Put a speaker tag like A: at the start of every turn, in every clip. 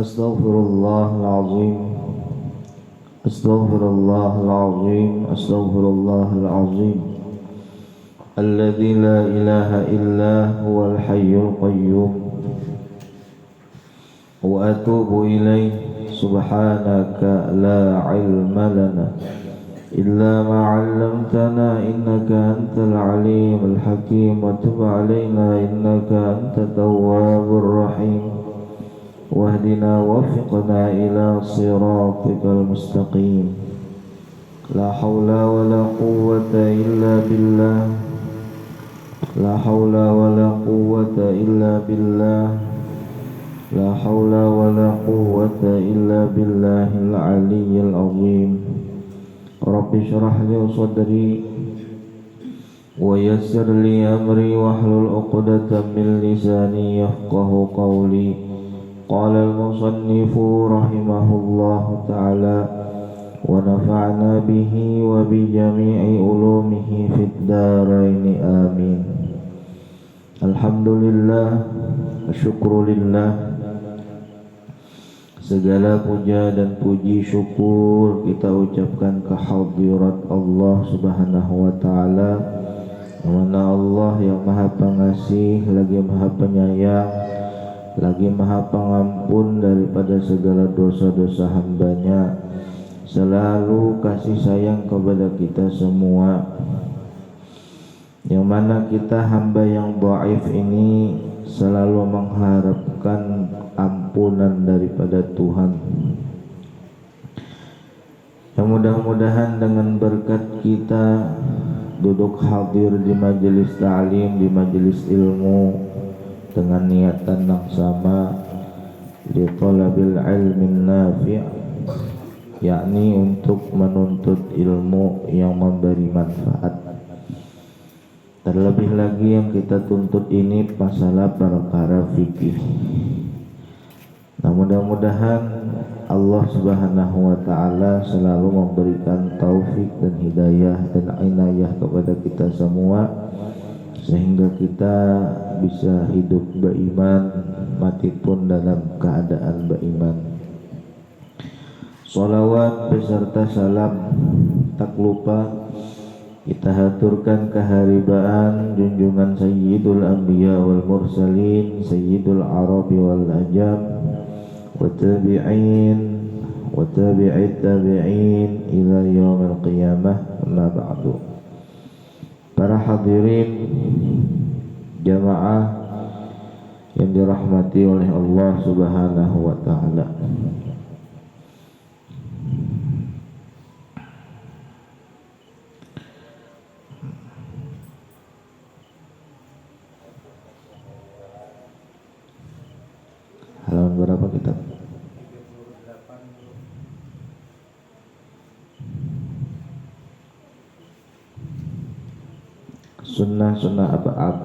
A: Astaghfirullahaladzim. Astaghfirullahaladzim. Astaghfirullahaladzim. Alladzi la ilaha illa huwal hayyul qayyum. Wa atubu ilaih. Subhanaka la ilma lana illa ma 'allamtana innaka antal alimul hakim. Wa tub 'alaina innaka antat tawwabur rahim. Wahdina wafiqna ila siratikal mustaqim. La hawla wa la quwwata illa billah. La hawla wa la quwwata illa billah. La hawla wa la quwwata illa billahil aliyyil azim. Rabbi shrah li sadri wa yassir li amri wahlul 'uqdatam min lisani yafqahu qawli. Qala al-musannifu rahimahullahu ta'ala wa nafa'na bihi wa bi jami'i ulumihi fid dharaini amin. Alhamdulillah wa syukrulillah. Segala puja dan puji syukur kita ucapkan kehadirat Allah subhanahu wa ta'ala, mana Allah yang maha pengasih lagi maha penyayang lagi maha pengampun daripada segala dosa-dosa hambanya, selalu kasih sayang kepada kita semua, yang mana kita hamba yang dhaif ini selalu mengharapkan ampunan daripada Tuhan. Yang mudah-mudahan dengan berkat kita duduk hadir di majelis ta'lim, di majelis ilmu dengan niatan yang sama, di talabil ilmin nafi', yakni untuk menuntut ilmu yang memberi manfaat. Terlebih lagi yang kita tuntut ini masalah perkara fikih. Nah, mudah-mudahan Allah subhanahu wa ta'ala selalu memberikan taufik dan hidayah dan inayah kepada kita semua, sehingga kita bisa hidup beriman, mati pun dalam keadaan beriman. Salawat beserta salam tak lupa kita haturkan keharibaan junjungan Sayyidul Anbiya wal Mursalin, Sayyidul Arabi wal Ajam, wa tabi'in wa tabi'it tabi'in ila yaumil qiyamah. Amma ba'du. Para hadirin jamaah yang dirahmati oleh Allah subhanahu wa ta'ala, halaman berapa kita? Sunnah ab'ad.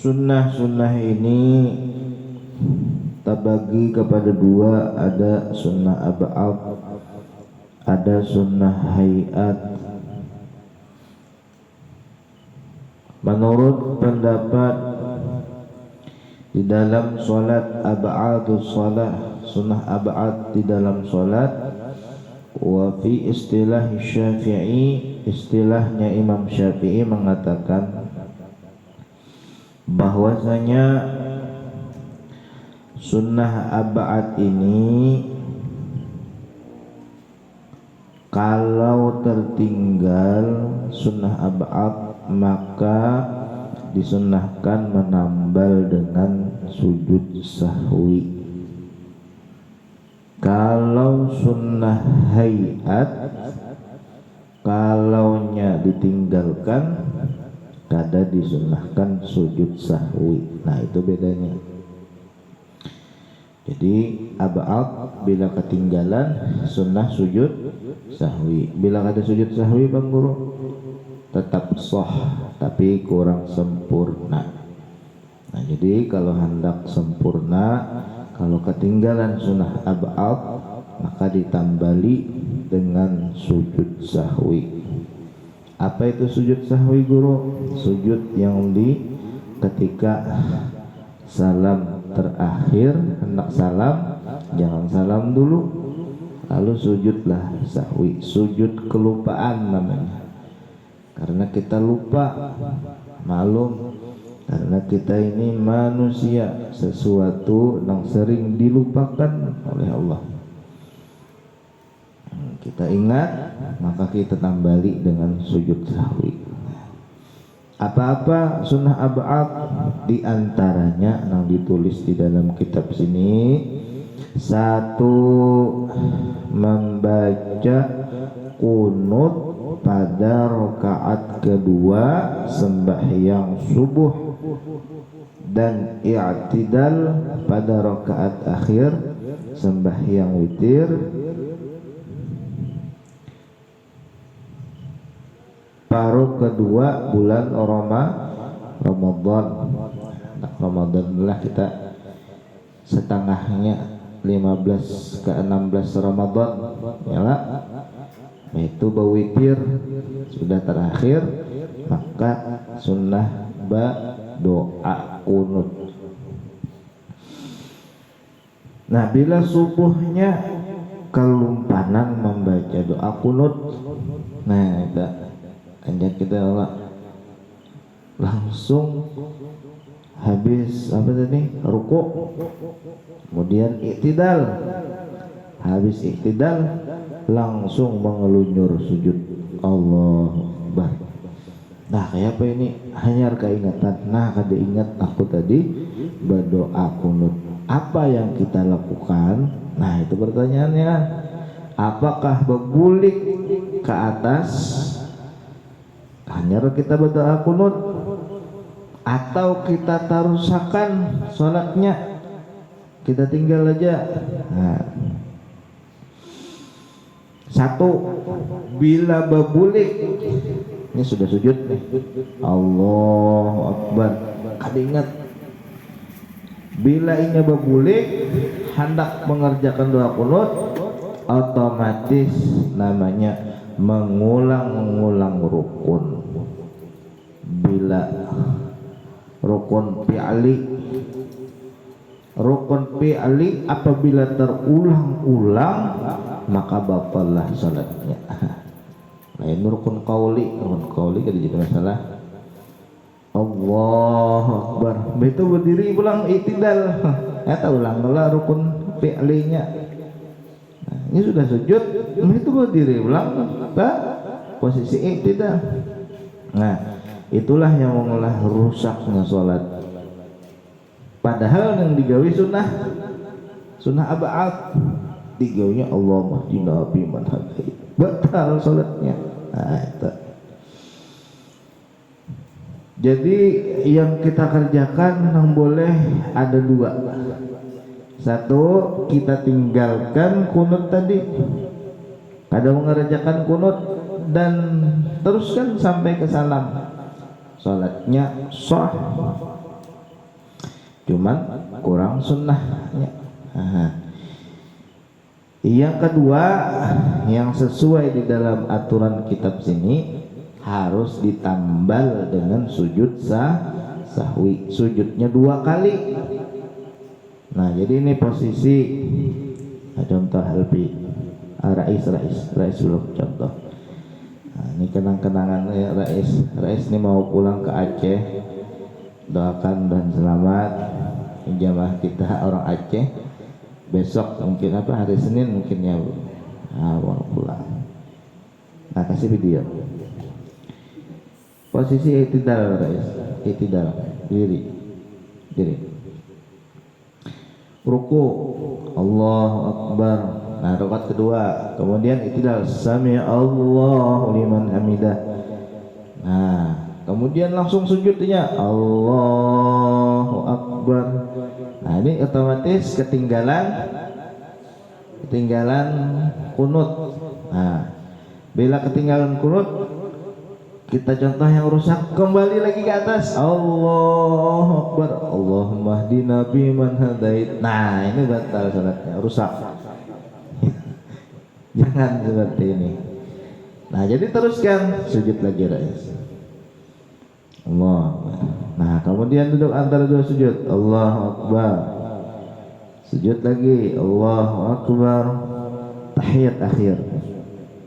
A: Sunnah ini terbagi kepada dua, ada sunnah ab'ad, ada sunnah hayat. Menurut pendapat di dalam solat ab'adus salah, sunnah ab'ad di dalam solat, wa fi istilah Syafi'i, istilahnya Imam Syafi'i mengatakan bahwasanya sunnah ab'ad ini kalau tertinggal sunnah ab'ad maka disunnahkan menambal dengan sujud sahwi. Kalau sunnah hayat, kalaunya ditinggalkan kada disunnahkan sujud sahwi. Nah, itu bedanya. Jadi ab'ad bila ketinggalan sunnah sujud sahwi. Bila ada sujud sahwi Bang Guru, tetap sah tapi kurang sempurna. Nah, jadi kalau hendak sempurna, kalau ketinggalan sunnah ab'ad, maka ditambali dengan sujud sahwi. Apa itu sujud sahwi, guru? Sujud yang di ketika salam terakhir, hendak salam, jangan salam dulu, lalu sujudlah sahwi. Sujud kelupaan namanya, karena kita lupa. Malum, karena kita ini manusia, sesuatu yang sering dilupakan oleh Allah. Kita ingat, maka kita tambali dengan sujud sahwi. Apa-apa sunnah ab'ad, diantaranya yang ditulis di dalam kitab sini: satu, membaca kunut pada rakaat kedua sembahyang subuh dan i'tidal pada rakaat akhir sembahyang witir. Paruh kedua bulan Ramadan. Ramadan lah kita setengahnya 15 ke 16 Ramadan ya, itu bawitir sudah terakhir, maka sunnah doa kunut. Nah, bila subuhnya kelumpanan membaca doa kunut, nah itu anjak kita langsung habis apa tadi, ruku, kemudian iktidal, habis iktidal langsung mengelunyur sujud. Allahu Akbar. Nah, kayak apa ini? Hanya keingatan. Nah, kada ingat aku tadi berdoa kunut. Apa yang kita lakukan? Nah, itu pertanyaannya. Apakah berguling ke atas? Hanya kita berdoa kunut, atau kita tarusakan sholatnya, kita tinggal aja. Nah, satu, bila berbulik, ini sudah sujud nih, Allahu Akbar, kada ingat. Bila ini berbulik hendak mengerjakan doa kunut, otomatis namanya mengulang-ulang rukun. Bila rukun fi'li apabila terulang-ulang maka batallah salatnya. Lain rukun qauli kada jadi masalah. Allahu Akbar, begitu berdiri ulang iktidal, ulang rukun fi'linya. Nah, ini sudah sujud, begitu berdiri ulang ke posisi iktidal. Nah, itulah yang mengolah rusaknya sholat. Padahal yang digawi sunnah ab'ad, digawanya Allahumma hdina fiman hadait, batal sholatnya. Nah, itu. Jadi yang kita kerjakan yang boleh ada dua. Satu, kita tinggalkan kunut tadi, kada mengerjakan kunut, dan teruskan sampai ke salam, salatnya sah, cuman kurang sunnahnya. Yang kedua, yang sesuai di dalam aturan kitab sini, harus ditambal dengan sujud sahwi, sujudnya 2 kali. Nah, jadi ini posisi contoh Halbi, Rais belum contoh. Nah, ini kenang-kenangan Rais ini mau pulang ke Aceh. Doakan dan selamat jamaah kita orang Aceh. Besok mungkin hari Senin mungkin ya, mau pulang. Nah, kasih video. Posisi iktidal, Rais. Iktidal, diri. Ruku, Allahu Akbar. Nah, rakaat kedua, kemudian iktidal, sami Allahu liman hamidah. Nah, kemudian langsung sujudnya, Allahu Akbar. Nah, ini otomatis ketinggalan kunut. Nah, bila ketinggalan kunut, Kita contoh yang rusak, kembali lagi ke atas. Allahu Akbar. Allahumma hdina fiman hadait. Nah, ini batal salatnya, rusak. Jangan seperti ini. Nah, jadi teruskan sujud lagi, Rais. Allah. Nah, kemudian duduk antara dua sujud. Allahu Akbar. Sujud lagi. Allahu Akbar. Tahiyat akhir.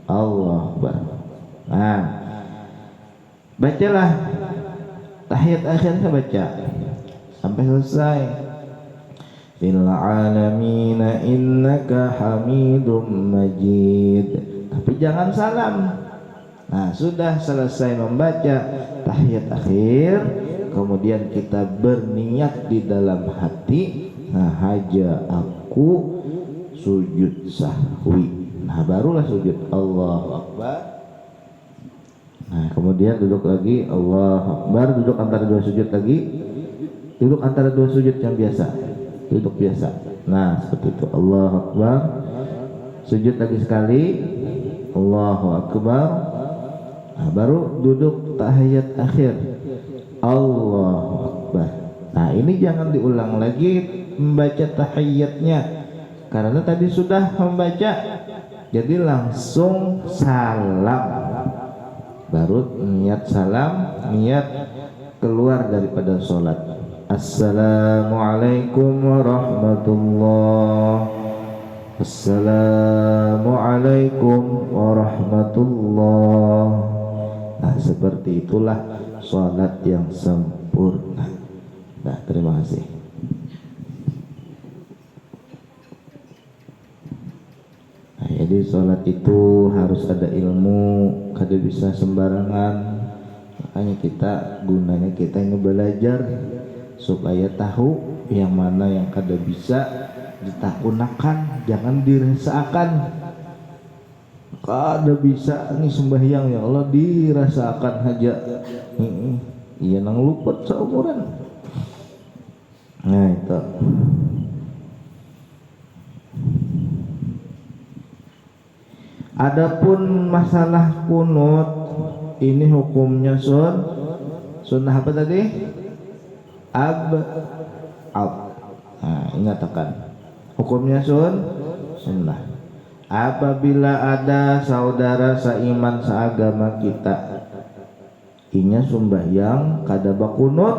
A: Allahu Akbar. Nah, bacalah tahiyat akhirnya, baca sampai selesai. Fil alamina innaka hamidum majid. Tapi jangan salam. Nah, sudah selesai membaca tahiyat akhir, kemudian kita berniat di dalam hati, nah haja aku sujud sahwi. Nah, barulah sujud Allahu Akbar. Nah, kemudian duduk lagi, Allahu Akbar, duduk antara dua sujud lagi. Duduk antara dua sujud yang biasa. Duduk biasa. Nah, seperti itu. Allahu Akbar. Sujud lagi sekali. Allahu Akbar. Nah, baru duduk tahiyat akhir. Allahu Akbar. Nah, ini jangan diulang lagi membaca tahiyatnya, karena tadi sudah membaca. Jadi langsung salam. Baru niat salam, niat keluar daripada sholat. Assalamualaikum warahmatullahi. Assalamualaikum warahmatullahi. Nah, seperti itulah sholat yang sempurna. Nah, terima kasih. Nah, jadi sholat itu harus ada ilmu, kada bisa sembarangan. Makanya kita gunanya kita ini belajar supaya tahu yang mana yang kada bisa ditakunakan, jangan dirasakan. Kada bisa nih sembahyang, ya Allah dirasakan aja. Iya nang luput seumuran. Nah, itu. Adapun masalah kunut, ini hukumnya sunnah apa tadi? Nah, ingatkan. Hukumnya sunnah. Apabila ada saudara seiman seagama kita, inya sembahyang kada bakunut,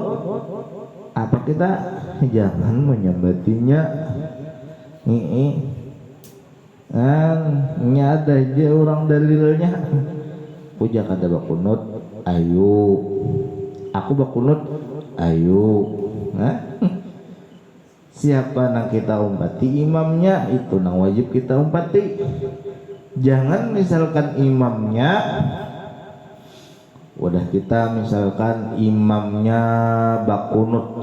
A: apa kita jangan menyambatinya. Ini ada aja orang dalilnya. Puja kada bakunut, ayo. Aku bakunut, ayo. Siapa nang kita umpati imamnya, itu nang wajib kita umpati. Jangan misalkan imamnya, udah kita misalkan imamnya bakunut,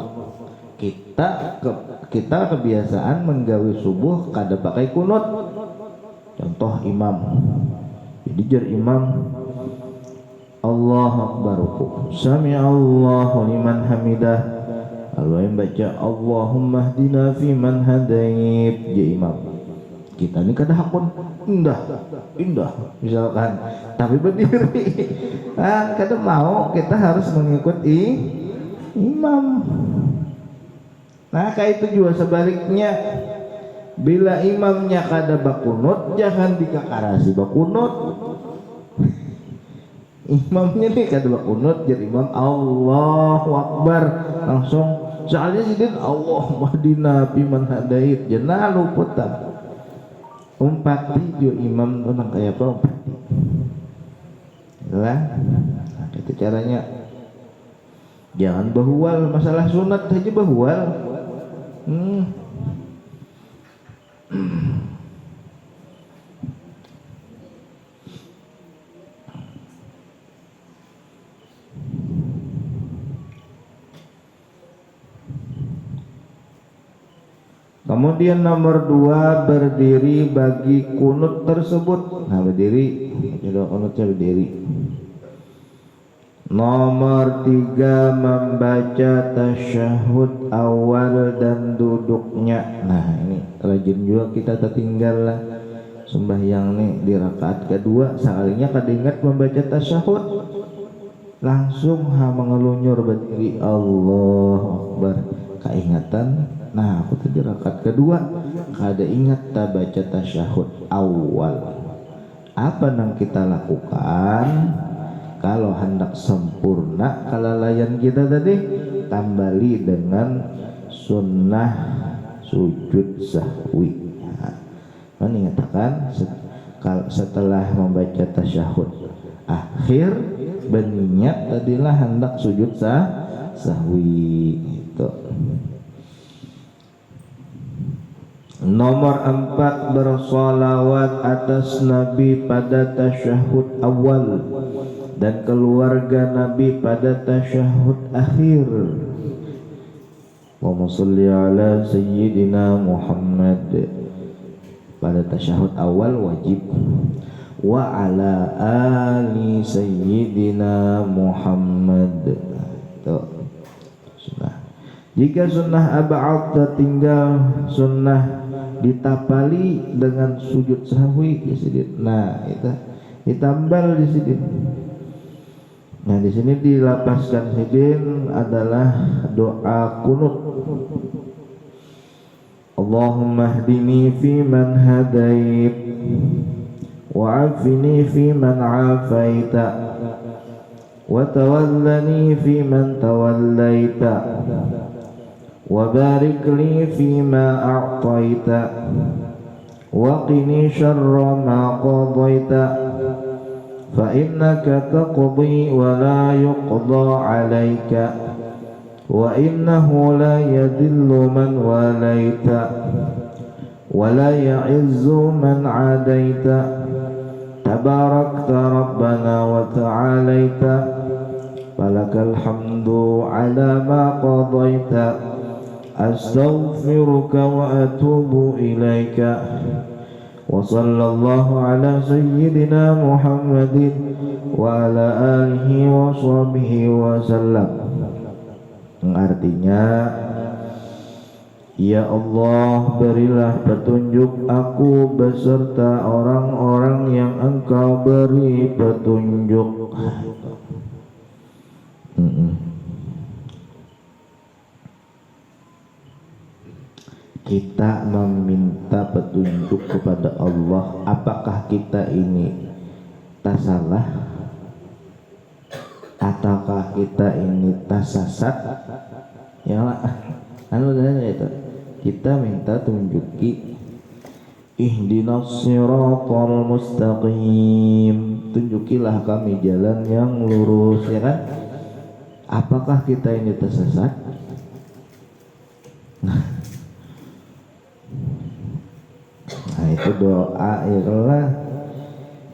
A: kita kebiasaan menggawe subuh kada pakai kunut. Contoh imam, jadi jar imam Allahu Akbar, sami Allahu liman hamidah. Lalu yang baca Allahumma hdina fiman hadait, ya imam. Kita ini kada hakun indah misalkan, tapi berdiri. Nah, kada mau, kita harus mengikuti imam. Nah, kayak itu juga sebaliknya. Bila imamnya kada bakunut, jangan dikakarasi bakunut. Imamnya nih kada bakunut, jadi imam Allahu Akbar langsung. Soalnya sidin Allahumma hdina fiman hadait, jangan luput tak. Umpati jo imam tuh nang kayak apa umpati. Lah, nah, itu caranya. Jangan bahual, masalah sunat aja bahual. Kemudian nomor 2, berdiri bagi kunut tersebut. Nah, berdiri, coba kunutnya berdiri. Nomor 3, membaca tasyahud awal dan duduknya. Nah, ini rajin juga kita tertinggal lah sembahyang nih di rakaat kedua, sekalinya kada ingat membaca tasyahud. langsung mengelunyur berdiri Allahu Akbar keingatan. Nah aku tadi rakaat kedua kada ingat tak baca tasyahud awal. Apa yang kita lakukan kalau hendak sempurna kelalaian kita tadi, tambali dengan sunnah sujud sahwi. Nah, mengatakan setelah membaca tasyahud akhir berniat tadilah hendak sujud sahwi itu. Nomor 4, bersolawat atas Nabi pada tasyahud awal dan keluarga Nabi pada tasyahud akhir. Allahumma sholli ala sayyidina Muhammad pada tasyahud awal wajib, wa ala ali sayyidina Muhammad. Tuh. Sunnah. Jika sunnah ab'ad tertinggal, sunnah ditapali dengan sujud sahwi di sini. Nah, itu ditambal di sini. Nah, di sini dilapaskan sidin adalah doa kunut. Allahumma hdini fi man hadait wa afini fi man afaita wa tawallani fi man tawallaita wa barik li fima a'taita wa qini syarra ma qadaita fa innaka taqdi wa la yuqda 'alaika wa innahu la yadhillu man walaita wa la ya'izzu man 'adaita tabarakta rabbana wa ta'alaita falakal hamdu 'ala ma qadaita astaghfiruka wa atubu ilaika wa sallallahu ala sayyidina Muhammadin wa ala alihi wa sahbihi wa sallam. Artinya, ya Allah, berilah petunjuk aku beserta orang-orang yang Engkau beri petunjuk. Kita meminta petunjuk kepada Allah. Apakah kita ini tak salah ataukah kita ini tak sesat? Ya lah, itu kita minta tunjuki ihdinas siratal mustaqim, tunjukilah kami jalan yang lurus, ya kan? Apakah kita ini tersesat? Nah itu doa ialah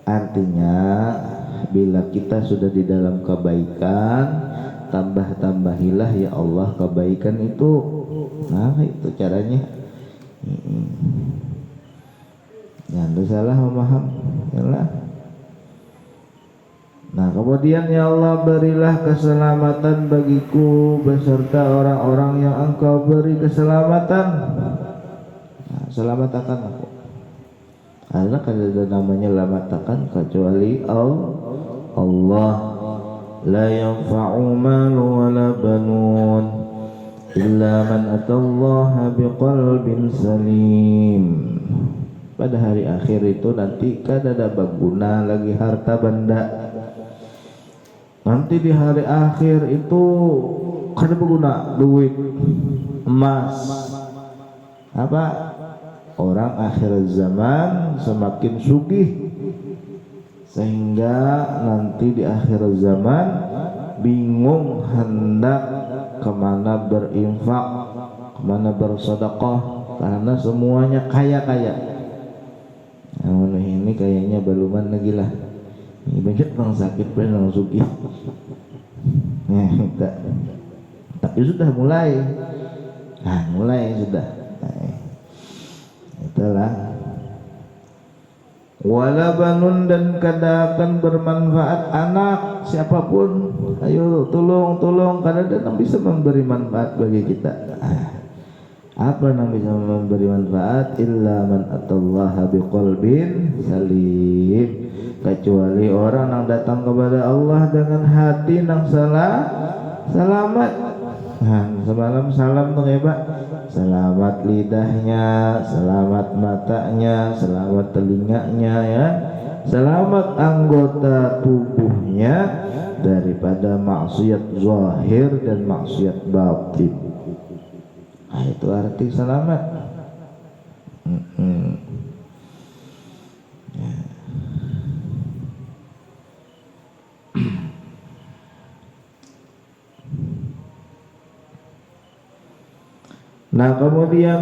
A: artinya bila kita sudah di dalam kebaikan, tambah-tambahilah ya Allah kebaikan itu. Nah itu caranya. Jangan salah memaham, yalah. Nah kemudian ya Allah berilah keselamatan bagiku beserta orang-orang yang Engkau beri keselamatan. Nah, selamatkan aku. Karena ada namanya lamatakan kecuali Allah. La yanfa'u malu wa la banun illa man atallaha biqalbin salim. Pada hari akhir itu nanti kada ada berguna lagi harta benda. Nanti di hari akhir itu kada berguna duit, emas, apa? Orang akhir zaman semakin sugih sehingga nanti di akhir zaman bingung hendak kemana berinfak, kemana bersedekah, karena semuanya kaya-kaya. Nah, ini kayaknya baluman lagi lah. Ini banyak orang sakit pun orang sugih. Tapi sudah mulai. Nah, mulai sudah. Itulah wala banun, dan kada akan bermanfaat anak siapapun. Ayo tolong kada ada yang bisa memberi manfaat bagi kita. Apa yang bisa memberi manfaat? Illa man atallaha biqalbin salim, kecuali orang yang datang kepada Allah dengan hati yang selamat. Nah, semalam salam tuh ya Pak, selamat lidahnya, selamat matanya, selamat telinganya ya, selamat anggota tubuhnya daripada maksiat zahir dan maksiat batin. Nah, itu arti selamat. Ya. Nah kemudian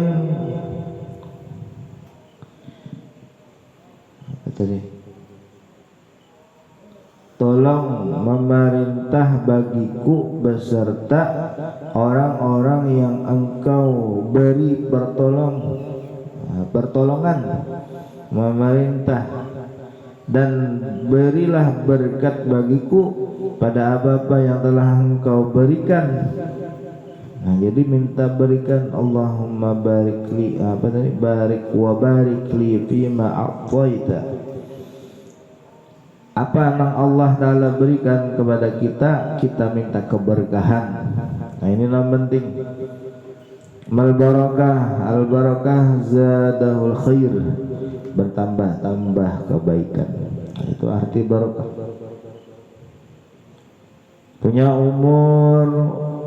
A: apa tadi? Tolong memerintah bagiku beserta orang-orang yang engkau beri pertolongan, memerintah, dan berilah berkat bagiku pada apa-apa yang telah engkau berikan. Nah, jadi minta berikan Allahumma barik li, apa tadi? Barik wa barik li fima a'taita. Apa yang Allah Ta'ala berikan kepada kita, kita minta keberkahan. Nah, inilah penting. Mal barakah, al barakah zadahul khair, bertambah-tambah kebaikan. Nah, itu arti barakah. Punya umur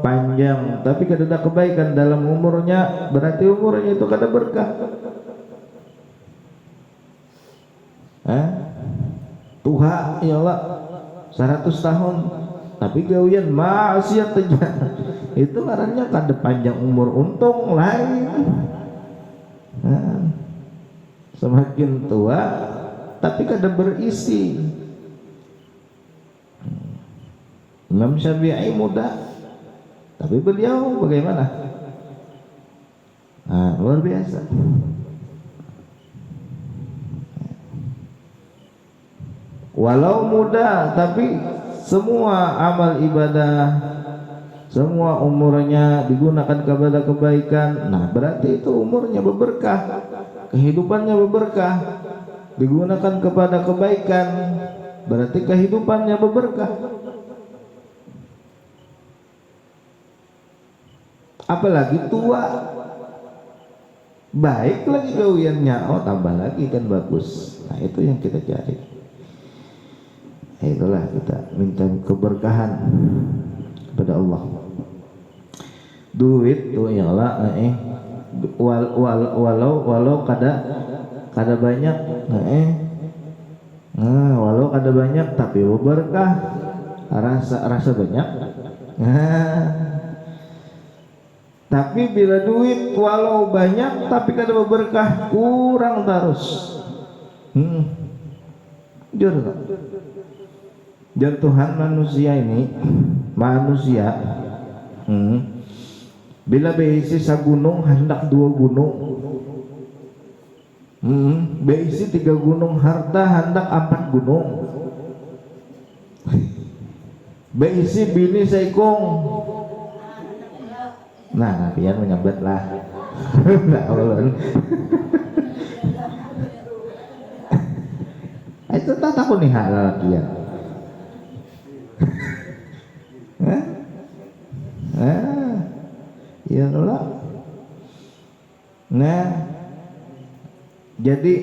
A: panjang tapi kada ada kebaikan dalam umurnya, berarti umurnya itu kada berkah. Tuha ya Allah 100 tahun tapi gawian maksiat aja, itu ngarannya kada panjang umur, untung lain. Semakin tua tapi kada berisi. Imam Syafi'i muda tapi beliau bagaimana? Luar biasa. Walau muda tapi semua amal ibadah, semua umurnya digunakan kepada kebaikan. Nah, berarti itu umurnya berberkah, kehidupannya berberkah, digunakan kepada kebaikan, berarti kehidupannya berberkah. Apalagi tua, baik lagi gawiannya, tambah lagi kan bagus. Nah, itu yang kita cari. Itulah kita minta keberkahan kepada Allah. Duit tuh ya Allah, walau kada banyak, walau kada banyak tapi berkah, rasa banyak. Tapi bila duit walau banyak tapi kada berkah, kurang terus. Dan Tuhan manusia ini, bila beisi sagunung hendak 2 gunung, beisi 3 gunung harta hendak 4 gunung, beisi bini saikong. Nah, pian menyabet lah. Nah, ulun. Itu tak takut nih hal pian. Ya Allah. Nah, jadi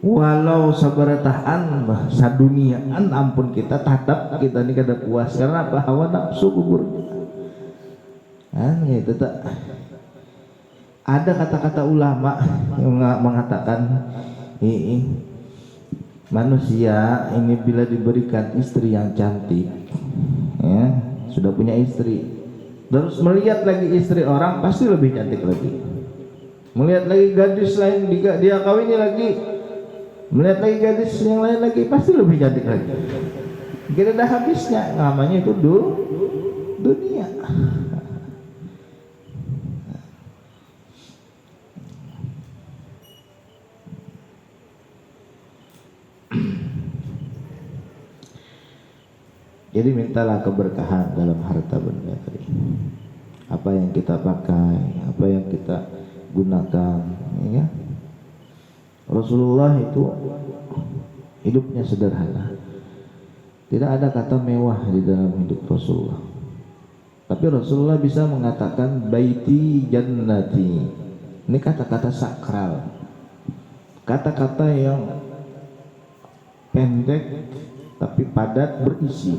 A: walau sabaratahan saduniaan ampun kita tatap kita ini kada puas karena apa? Hawa nafsu kubur. Itu tak. Ada kata-kata ulama yang mengatakan manusia ini bila diberikan istri yang cantik, ya, sudah punya istri, terus melihat lagi istri orang pasti lebih cantik lagi. Melihat lagi gadis lain dia kawini lagi, melihat lagi gadis yang lain lagi pasti lebih cantik lagi. Kira dah habisnya, namanya itu dunia. Jadi mintalah keberkahan dalam harta benda tadi. apa yang kita pakai, apa yang kita gunakan, ya. Rasulullah itu hidupnya sederhana. Tidak ada kata mewah di dalam hidup Rasulullah. Tapi Rasulullah bisa mengatakan baiti jannati. Ini kata-kata sakral. Kata-kata yang pendek tapi padat berisi.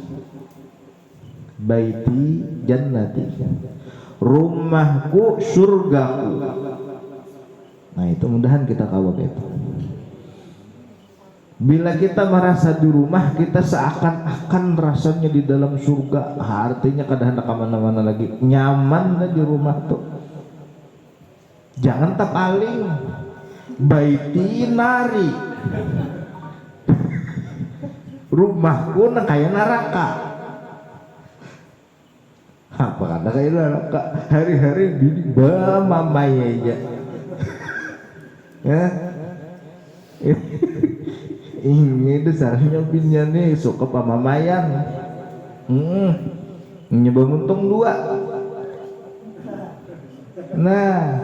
A: Baiti jannati. Rumahku surgaku. Nah, itu mudahan kita kawal itu. Bila kita merasa di rumah, kita seakan-akan rasanya di dalam surga. Artinya kada hendak kemana-mana lagi, nyaman di rumah tuh. Jangan tak paling baiti nari. Rumahku nak kayak neraka. Apa kata kayak neraka? Hari-hari bini mamai aja. Ya. Ini dasarnya bininya nih suka pamamayan. Nyoba untung 2. Nah,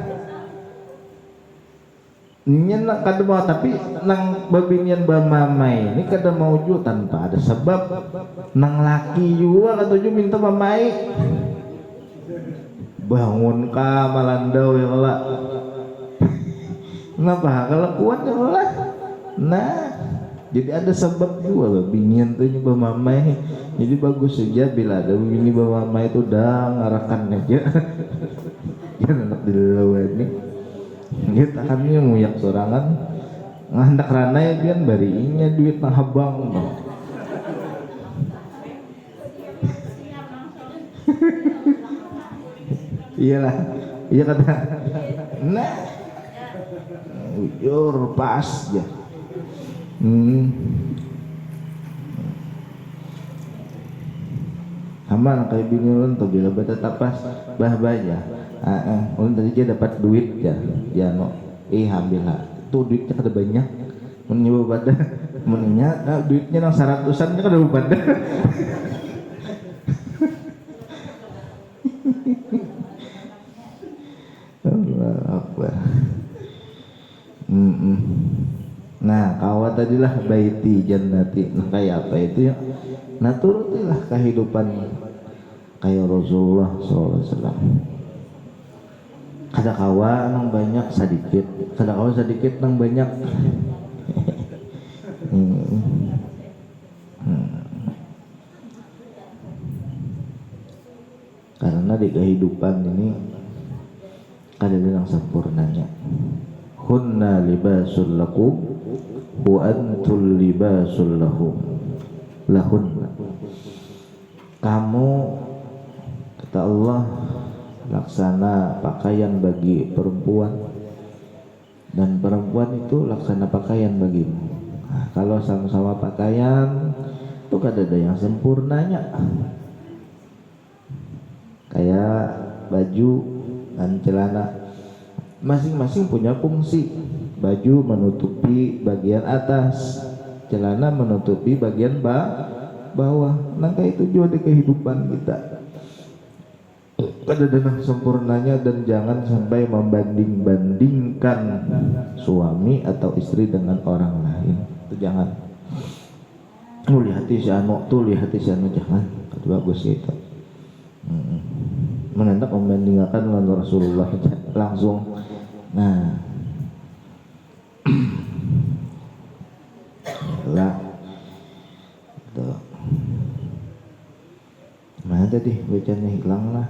A: ini nak kada mau, tapi nang babinian bamamai ini kada mau juga tanpa ada sebab. Nang laki juga kata juga minta mamai. Bangun ka malandau ya lah. Kenapa? Kalau kuat ya lah. Nah, jadi ada sebab juga babinian tuh nyoba mamai. Jadi bagus saja bila ada bini mamai itu udah ngarakan aja. Jangan enak dilawan nih. Dia tahannya nguyak sorangan. Ngandak rana ya biar bariinnya duit nang habang. Iyalah, iya kata. Nah, ujur pas ya. Aman kayak bini tuh bila bata tapas bah-bahnya. Ulun tadi dia dapat duit ya. Ya no. Ambil lah. Tuh duitnya kada banyak. Mun nyoba bada munnya duitnya nang 100-an kada bada. Allah Akbar. Nah, kawat tadilah baiti jannati. Nah, kayak apa itu ya? Nah, turutilah kehidupan kayak Rasulullah SAW. Kada kawa nang banyak sedikit, kada kawa sedikit nang banyak. Karena di kehidupan ini kada ada yang sempurnanya. Hunna libasul lakum wa antul libasul lahum. Lahunna. Kamu kata Allah laksana pakaian bagi perempuan dan perempuan itu laksana pakaian bagimu. Nah, kalau sama-sama pakaian itu kada ada yang sempurnanya. Kayak baju dan celana masing-masing punya fungsi. Baju menutupi bagian atas, celana menutupi bagian bawah. Nah, kayak itu juga di kehidupan kita. Kada ada sempurnanya dan jangan sampai membanding-bandingkan suami atau istri dengan orang lain. Itu jangan. Lihat si anu tuh, lihat si anu, jangan. Itu bagus gitu. Menentak membandingkan dengan Rasulullah langsung. Nah, lah, tuh. Mana tadi bacanya hilang lah.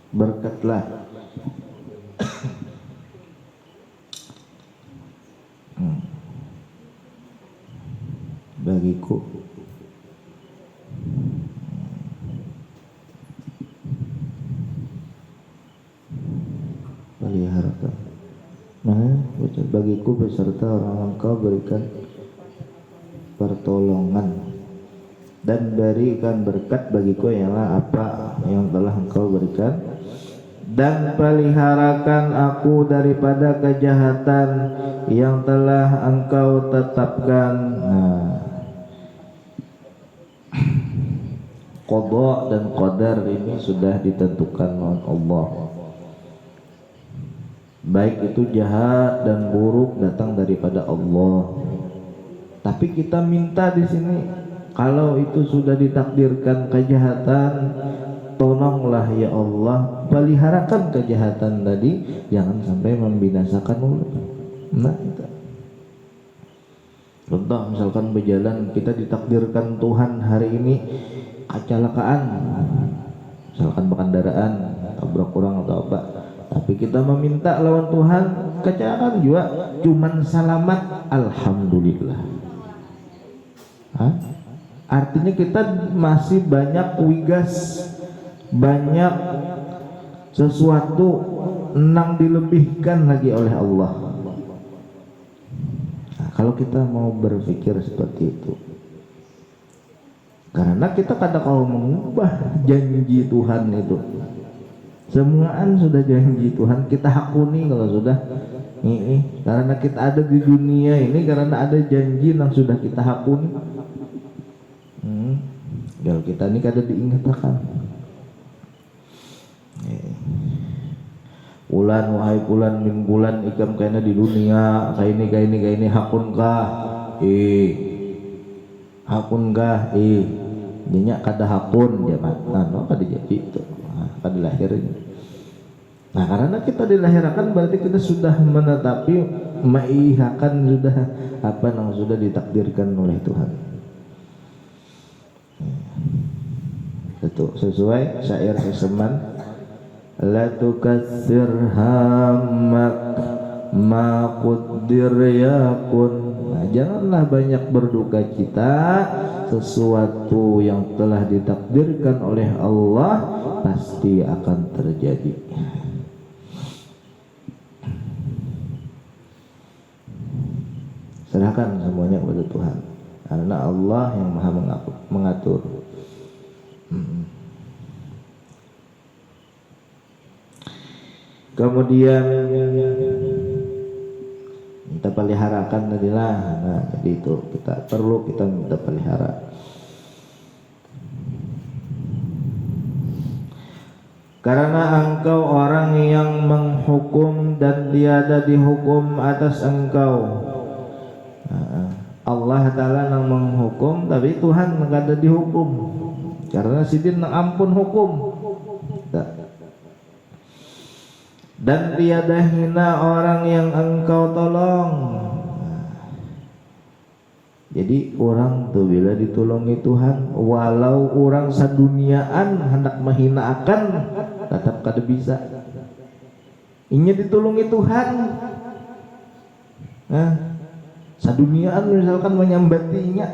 A: Berkatlah. Bagiku. Peliharakan. Nah, bagiku beserta orang engkau berikan pertolongan dan berikan berkat bagiku ialah apa yang telah engkau berikan, dan peliharakan aku daripada kejahatan yang telah engkau tetapkan. Nah, qada dan qadar ini sudah ditentukan oleh Allah. Baik itu jahat dan buruk datang daripada Allah. Tapi kita minta di sini, kalau itu sudah ditakdirkan kejahatan, tolonglah ya Allah, peliharakan kejahatan tadi, jangan sampai membinasakan mulut. Nah, itu. Contoh misalkan berjalan, kita ditakdirkan Tuhan hari ini kecelakaan, misalkan berkendaraan tabrak orang atau apa, tapi kita meminta lawan Tuhan kecelakaan juga, cuman selamat, alhamdulillah. Artinya kita masih banyak wigas, banyak sesuatu nang dilebihkan lagi oleh Allah. Nah, kalau kita mau berpikir seperti itu, karena kita kadang kalau mengubah janji Tuhan itu, semuaan sudah janji Tuhan kita hakuni kalau sudah ini, karena kita ada di dunia ini karena ada janji yang sudah kita hakuni. Kalau kita ini kada diingatkan. Bulan wahai bulan min bulan ikam kaina di dunia kaini hakunkah hakunkah nyenyak kada hakun dia mah no kada jadi itu kada lahirin. Nah karena kita dilahirkan berarti kita sudah menetapi maihakan sudah apa yang sudah ditakdirkan oleh Tuhan. Itu sesuai syair Seseman, la tukatsir hammak ma quddir yakun. Nah, janganlah banyak berduka cita, sesuatu yang telah ditakdirkan oleh Allah pasti akan terjadi. Serahkan semuanya kepada Tuhan, karena Allah yang maha mengatur. Kemudian kita peliharakan tadilah. Nah, jadi itu kita perlu kita minta pelihara. Karena engkau orang yang menghukum dan tiada dihukum atas engkau. Allah Ta'ala yang menghukum, tapi Tuhan tidak ada dihukum. Karena sidin ampun hukum. Dan tiada hina orang yang engkau tolong. Jadi orang tuh bila ditolongi Tuhan, walau orang saduniaan hendak menghina akan, tetap kada bisa. Inya ditolongi Tuhan. Nah, saduniaan misalkan menyambatinya,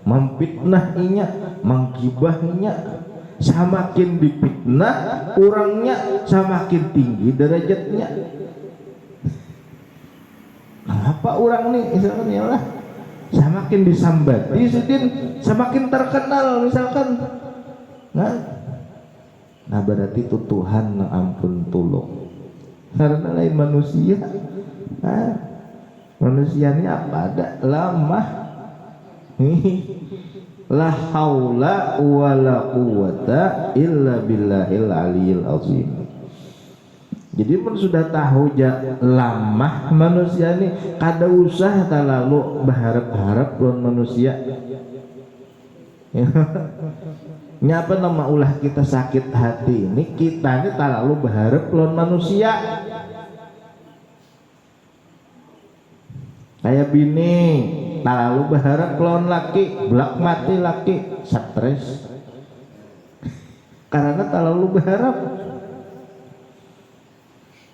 A: memfitnahinya, menggibahinya, semakin dipitnah orangnya semakin tinggi derajatnya. Kenapa orang nih misalkan ya lah, semakin disambati sidin semakin terkenal misalkan. Nah berarti itu Tuhan yang ampun tulung. Karena lain manusia. Manusia ini apa ada lamah. La haula wala quwata illa billahil aliyil azim. Jadi pun sudah tahu lamah manusia ini, kada usah terlalu berharap-harap lawan manusia. Nyapa nama ulah kita sakit hati ini, kita ini terlalu berharap lawan manusia. Kayak bini terlalu berharap lawan laki, belak mati laki, stres. Karena terlalu berharap.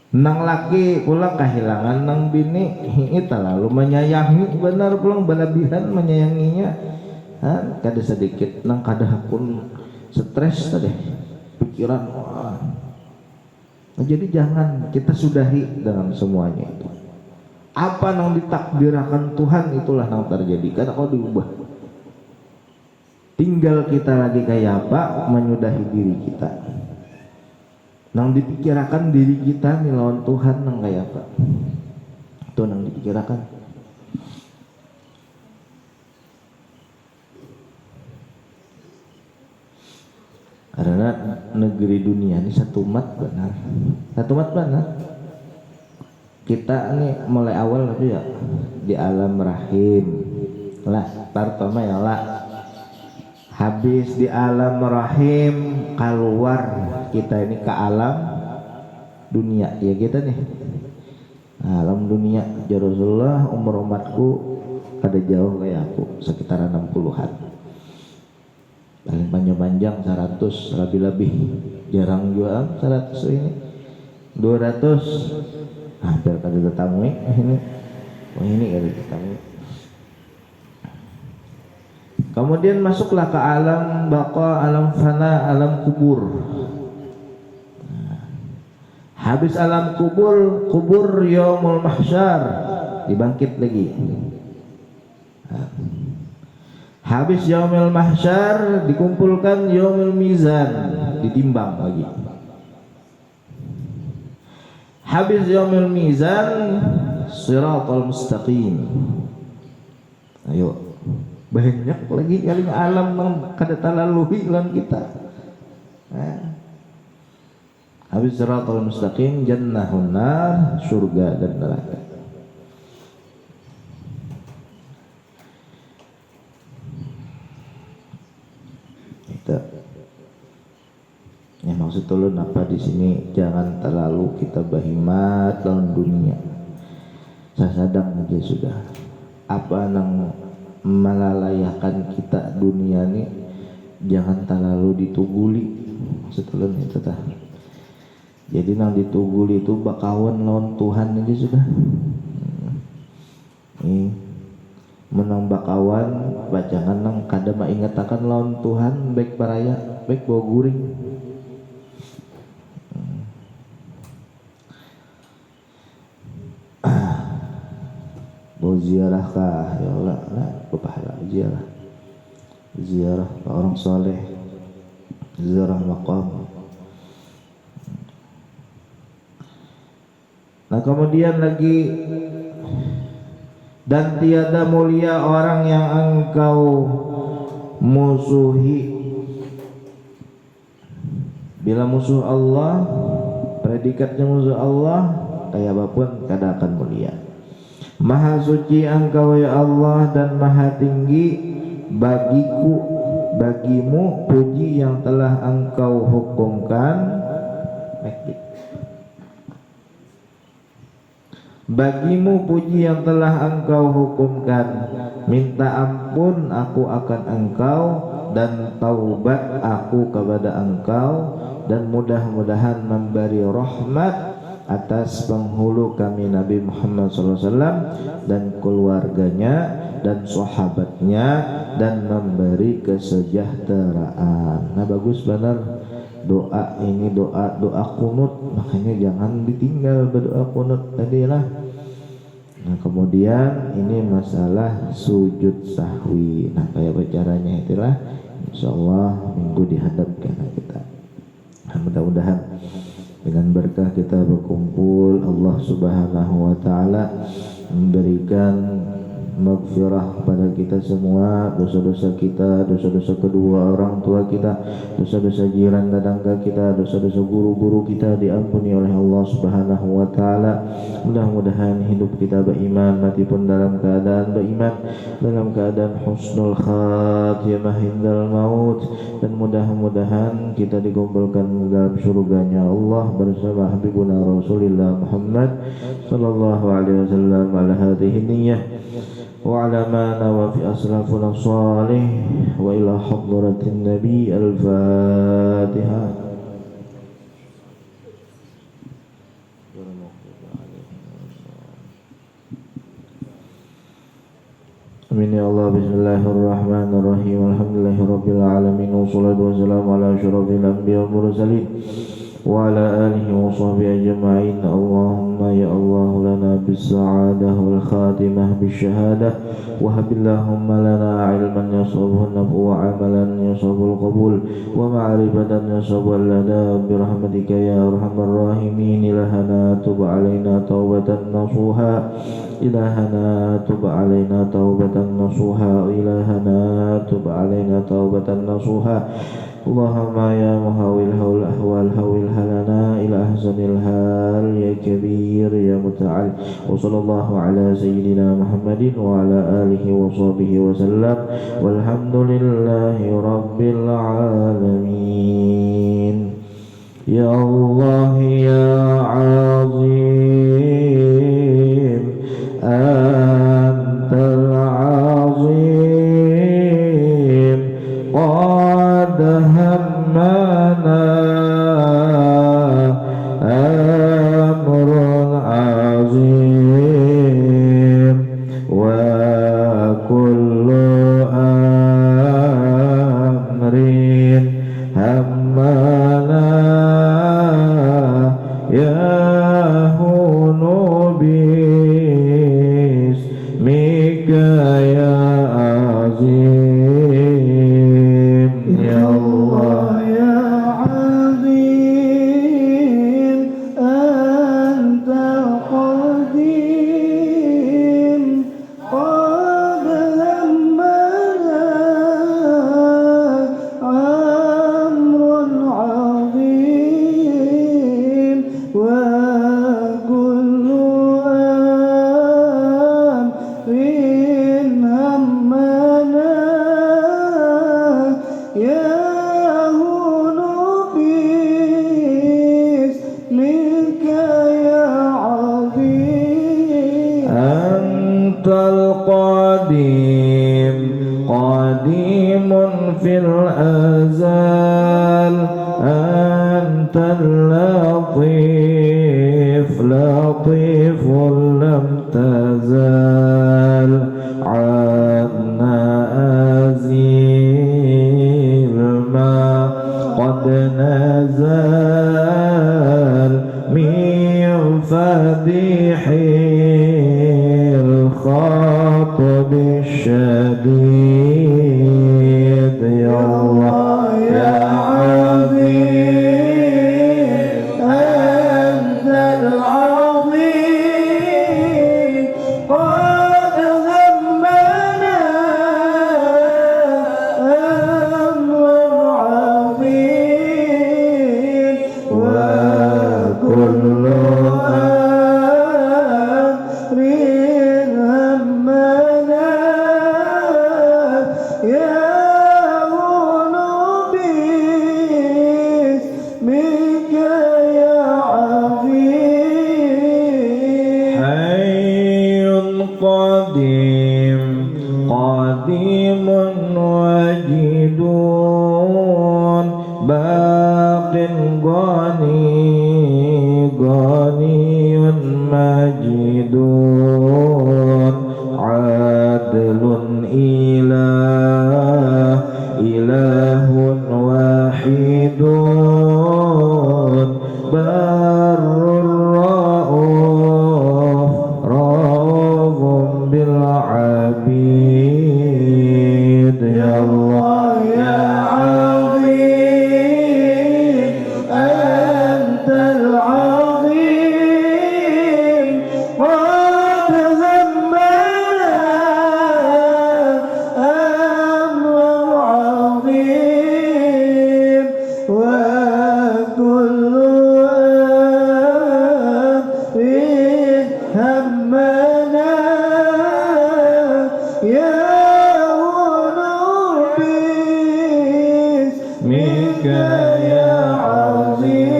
A: Nang laki pula kehilangan nang bini, ini terlalu menyayangi, benar pulang berlebihan menyayanginya. Kada sedikit nang kada hakun stres tadi pikiran. Jadi jangan kita sudahi dengan semuanya itu. Apa yang ditakdirkan Tuhan itulah yang terjadi. Karena kalau diubah, tinggal kita lagi kayak apa menyudahi diri kita. Nang dipikirkan diri kita nih lawan Tuhan nang kayak apa. Itu nang dipikirkan. mana negeri dunia ini satu mat benar. Kita ini mulai awal itu ya di alam rahim lah, pertama ya lah, habis di alam rahim keluar kita ini ke alam dunia ya kita nih, alam dunia. Ya Rasulullah, umur umatku kada jauh kayak aku, sekitar 60-an, paling panjang 100 lebih, jarang juga 100 ini 200, hampir kada tetamu ini kada tetamu. Kemudian masuklah ke alam baqa, alam fana, alam kubur. Habis alam kubur yaumul mahsyar, dibangkit lagi. Habis yaumul mahsyar dikumpulkan yaumul mizan, ditimbang lagi. Habis yaumul mizan siratal mustaqim. Ayo, banyak lagi kali alam yang kada talalui lan kita. Habis siratal mustaqim jannahun nar, surga dan neraka. Itu. Ya maksud ulun apa di sini, jangan terlalu kita bahimat dalam dunia. Sasadang aja sudah. Apa nang melalayakan kita dunia ini, jangan terlalu dituguli. Maksud ulun itu tah. Jadi nang dituguli itu bakawan lawan Tuhan aja sudah. Menang bakawan bacangan nang kada maingatakan lawan Tuhan, baik paraya, baik bawa guring. Mau ziarah kah? Ya Allah, berpahala ziarah ke orang soleh, ziarah maqam. Nah kemudian lagi, dan tiada mulia orang yang engkau musuhi. Bila musuh Allah, predikatnya musuh Allah, kayak apapun kada akan mulia. Maha suci engkau ya Allah dan maha tinggi bagimu puji yang telah engkau hukumkan. Bagimu puji yang telah engkau hukumkan. Minta ampun aku akan engkau, dan taubat aku kepada engkau, dan mudah-mudahan memberi rahmat atas penghulu kami Nabi Muhammad SAW dan keluarganya dan sahabatnya, dan memberi kesejahteraan. Nah bagus benar doa ini, doa kunut, makanya jangan ditinggal berdoa kunut tadi lah. Nah kemudian ini masalah sujud sahwi. Nah kayak caranya itulah, insyaallah minggu dihadapkan kita. Nah, mudah-mudahan dengan berkah kita berkumpul, Allah Subhanahu wa taala memberikan maghfirah kepada kita semua, dosa-dosa kita, dosa-dosa kedua orang tua kita, dosa-dosa jiran tetangga kita, dosa-dosa guru-guru kita diampuni oleh Allah Subhanahu wa taala. Mudah-mudahan hidup kita beriman, mati pun dalam keadaan beriman, dalam keadaan husnul khatimah hindal maut, dan mudah-mudahan kita dikumpulkan dalam surganya Allah bersama Habibuna Rasulullah Muhammad sallallahu alaihi wasallam ala hadhihi niyyah wa ala ma nawa fi aslafuna salih wa ila hadratin nabi al-fatihah. Amin ya Allah. Bismillahirrahmanirrahim. Alhamdulillahirabbil alamin, wassalatu wassalamu ala asyrafil anbiya'i wal mursalin wa ala alihi wa sahbihi ajma'in. Allahumma ya Allah lana bis sa'adah wal khatimah bis syahadah wa habillahumma lana ilman yasabuhu nafu wa amalan yasabuhu qabul wa ma'rifatan yasabuhu lana bi rahmatika ya arhamar rahimin. Ilahana tub alaina taubatan nasuha, ilahana tub alaina taubatan nasuha, ilahana tub alaina taubatan nasuha, اللهم يا مهول هول الأحوال هولها لنا إلى أحسن الحال يا كبير يا متعال. وصلى الله على سيدنا محمد وعلى آله وصحبه وسلم والحمد لله رب العالمين. يا الله يا عظيم أنت العظيم قد همنا أمر عظيم وكل أمر همنا يهون باسمك يا عظيم. يا الله
B: يا عظيم أنت القديم قد همنا أمر عظيم وكل أمر همنا يهون باسمك يا عظيم.
A: أنت القديم قديم في الأزل أنت اللطيف لطيف لم تزال عنا أزيل ما قد نزل من فديح الخطب الشديد. يا الله يا عظيم
B: أنت العظيم قد همنا أمر عظيم وكل أمر همنا يهون باسمك يا عظيم.
A: حي قديم قديم وجيد باق غني غني مجيد عادل إله واحد بر الرؤوف رؤوف بالعبيد. يا الله
B: يا عظيم أنت العظيم قد همنا أمر عظيم وكل أمر همنا يهون باسمك يا عظيم.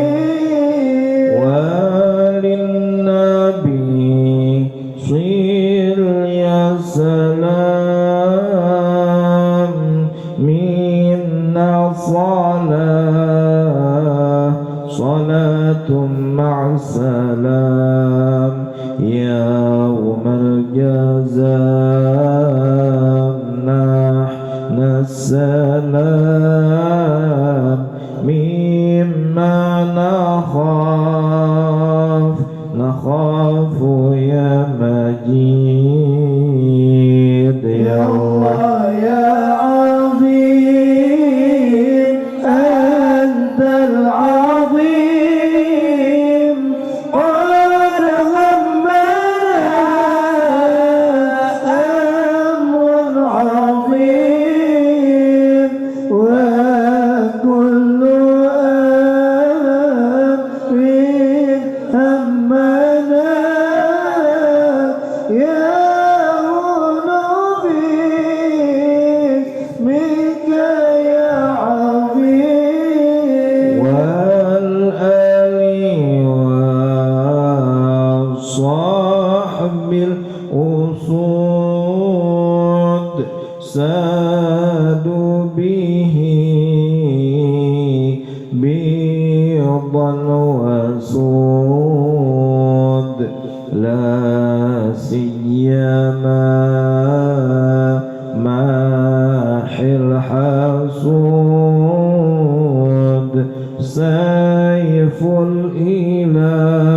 A: وللنبي صل يا سلام منا صلاة مع سلام يوم الجزاء نحن السلام مما نخاف يا مجيد. يا الله
B: يا عظيم أنت العظيم قد همنا أمر عظيم وكل
A: وسود لا سيما ماحي الحسود سيف الإله